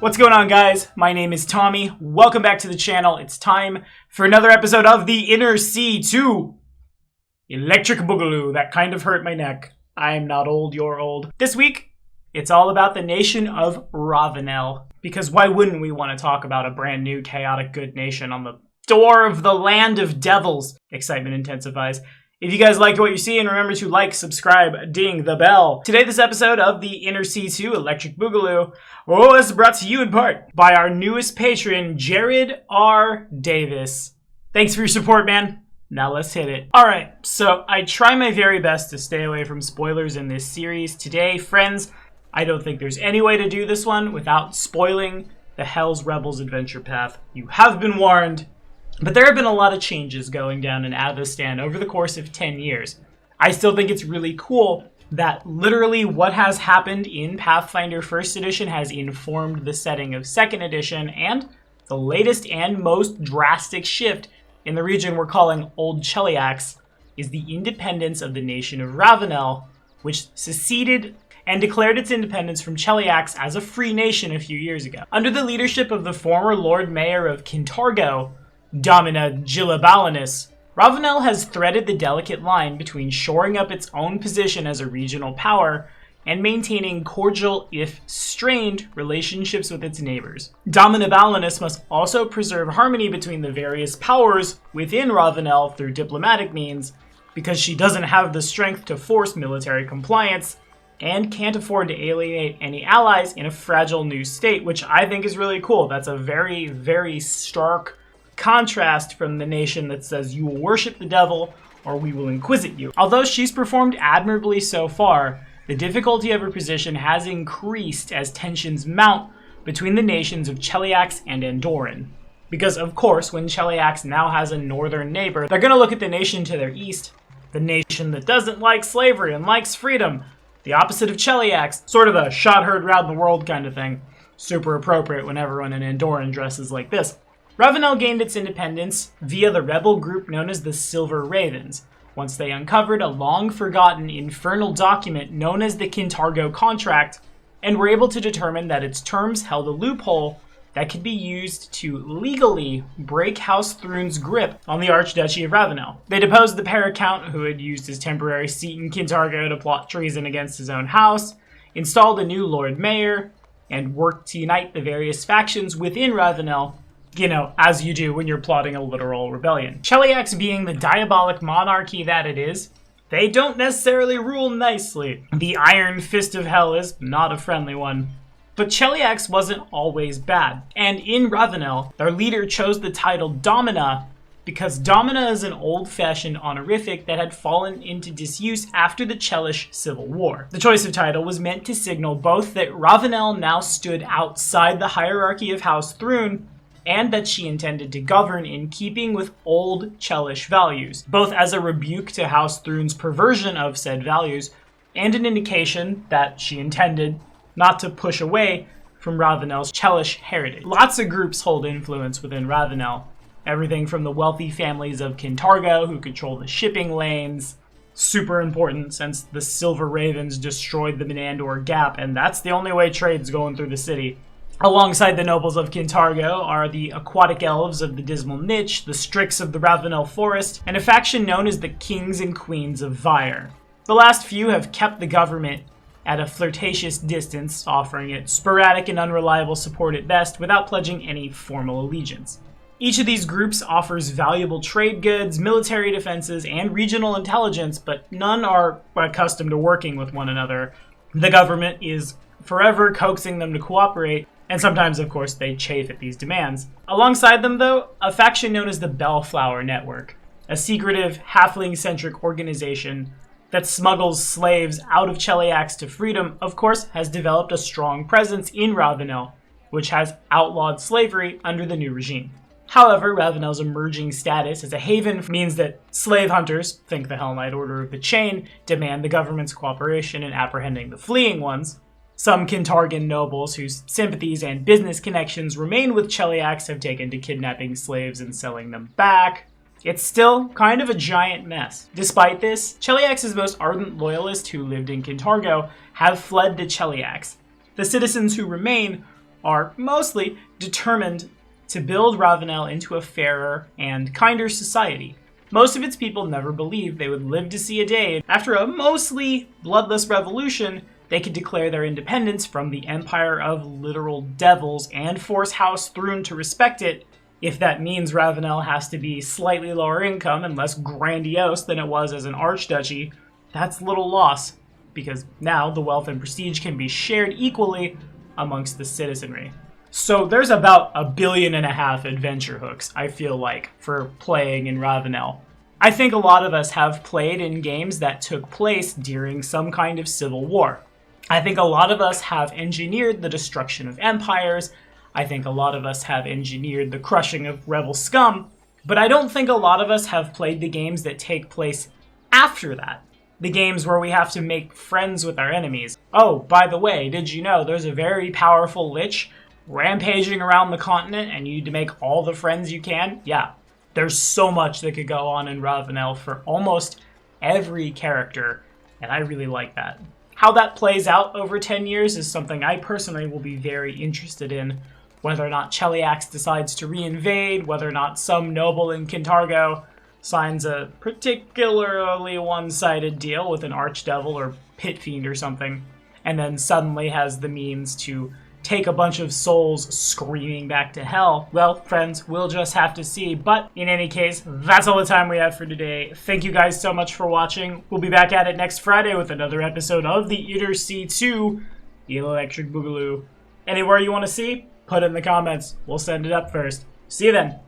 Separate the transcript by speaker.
Speaker 1: What's going on, guys? My name is Tommy. Welcome back to the channel. It's time for another episode of the Inner Sea 2 Electric Boogaloo. That kind of hurt my neck. I'm not old, you're old. This week, it's all about the nation of Ravounel. Because why wouldn't we want to talk about a brand new chaotic good nation on the door of the land of devils? Excitement intensifies. If you guys like what you see, and remember to like, subscribe, ding the bell. Today, this episode of the Inner Sea 2 Electric Boogaloo is brought to you in part by our newest patron, Jared R. Davis. Thanks for your support, man. Now let's hit it. Alright, so I try my very best to stay away from spoilers in this series. Today, friends, I don't think there's any way to do this one without spoiling the Hell's Rebels adventure path. You have been warned. But there have been a lot of changes going down in Avestan over the course of 10 years. I still think it's really cool that literally what has happened in Pathfinder 1st Edition has informed the setting of 2nd Edition, and the latest and most drastic shift in the region we're calling Old Cheliax is the independence of the nation of Ravounel, which seceded and declared its independence from Cheliax as a free nation a few years ago. Under the leadership of the former Lord Mayor of Kintargo, Domina Gilabalinus, Ravounel has threaded the delicate line between shoring up its own position as a regional power and maintaining cordial, if strained, relationships with its neighbors. Domina Balinus must also preserve harmony between the various powers within Ravounel through diplomatic means, because she doesn't have the strength to force military compliance and can't afford to alienate any allies in a fragile new state, which I think is really cool. That's a very, very stark contrast from the nation that says you will worship the devil or we will inquisit you. Although she's performed admirably so far, the difficulty of her position has increased as tensions mount between the nations of Cheliax and Andorran. Because of course, when Cheliax now has a northern neighbor, they're going to look at the nation to their east, the nation that doesn't like slavery and likes freedom, the opposite of Cheliax, sort of a shot heard round the world kind of thing. Super appropriate when everyone in Andorran dresses like this. Ravounel gained its independence via the rebel group known as the Silver Ravens, once they uncovered a long-forgotten infernal document known as the Kintargo Contract, and were able to determine that its terms held a loophole that could be used to legally break House Thrune's grip on the Archduchy of Ravounel. They deposed the Paracount, who had used his temporary seat in Kintargo to plot treason against his own house, installed a new Lord Mayor, and worked to unite the various factions within Ravounel, you know, as you do when you're plotting a literal rebellion. Cheliax being the diabolic monarchy that it is, they don't necessarily rule nicely. The Iron Fist of Hell is not a friendly one. But Cheliax wasn't always bad, and in Ravounel, their leader chose the title Domina because Domina is an old-fashioned honorific that had fallen into disuse after the Chelish Civil War. The choice of title was meant to signal both that Ravounel now stood outside the hierarchy of House Thrune, and that she intended to govern in keeping with old Chelish values, both as a rebuke to House Thrune's perversion of said values, and an indication that she intended not to push away from Ravounel's Chelish heritage. Lots of groups hold influence within Ravounel, everything from the wealthy families of Kintargo, who control the shipping lanes, super important since the Silver Ravens destroyed the Menandor Gap, and that's the only way trade's going through the city. Alongside the nobles of Kintargo are the aquatic elves of the Dismal Niche, the Strix of the Ravounel Forest, and a faction known as the Kings and Queens of Vyre. The last few have kept the government at a flirtatious distance, offering it sporadic and unreliable support at best without pledging any formal allegiance. Each of these groups offers valuable trade goods, military defenses, and regional intelligence, but none are accustomed to working with one another. The government is forever coaxing them to cooperate, and sometimes, of course, they chafe at these demands. Alongside them, though, a faction known as the Bellflower Network, a secretive, halfling-centric organization that smuggles slaves out of Cheliax to freedom, of course, has developed a strong presence in Ravounel, which has outlawed slavery under the new regime. However, Ravounel's emerging status as a haven means that slave hunters, think the Hell Knight Order of the Chain, demand the government's cooperation in apprehending the fleeing ones. Some Kintargan nobles whose sympathies and business connections remain with Cheliax have taken to kidnapping slaves and selling them back. It's still kind of a giant mess. Despite this, Cheliax's most ardent loyalists who lived in Kintargo have fled to Cheliax. The citizens who remain are mostly determined to build Ravounel into a fairer and kinder society. Most of its people never believed they would live to see a day. After a mostly bloodless revolution, they could declare their independence from the empire of literal devils and force House Thrune to respect it, if that means Ravounel has to be slightly lower income and less grandiose than it was as an archduchy. That's little loss, because now the wealth and prestige can be shared equally amongst the citizenry. So there's about 1.5 billion adventure hooks, I feel like, for playing in Ravounel. I think a lot of us have played in games that took place during some kind of civil war. I think a lot of us have engineered the destruction of empires. I think a lot of us have engineered the crushing of rebel scum. But I don't think a lot of us have played the games that take place after that. The games where we have to make friends with our enemies. Oh, by the way, did you know there's a very powerful lich rampaging around the continent and you need to make all the friends you can? Yeah, there's so much that could go on in Ravounel for almost every character, and I really like that. How that plays out over 10 years is something I personally will be very interested in. Whether or not Cheliax decides to reinvade, whether or not some noble in Kintargo signs a particularly one-sided deal with an archdevil or pit fiend or something, and then suddenly has the means to take a bunch of souls screaming back to hell. Well, friends, we'll just have to see. But in any case, that's all the time we have for today. Thank you guys so much for watching. We'll be back at it next Friday with another episode of the Inner Sea 2, the Electric Boogaloo. Anywhere you want to see, put it in the comments. We'll send it up first. See you then.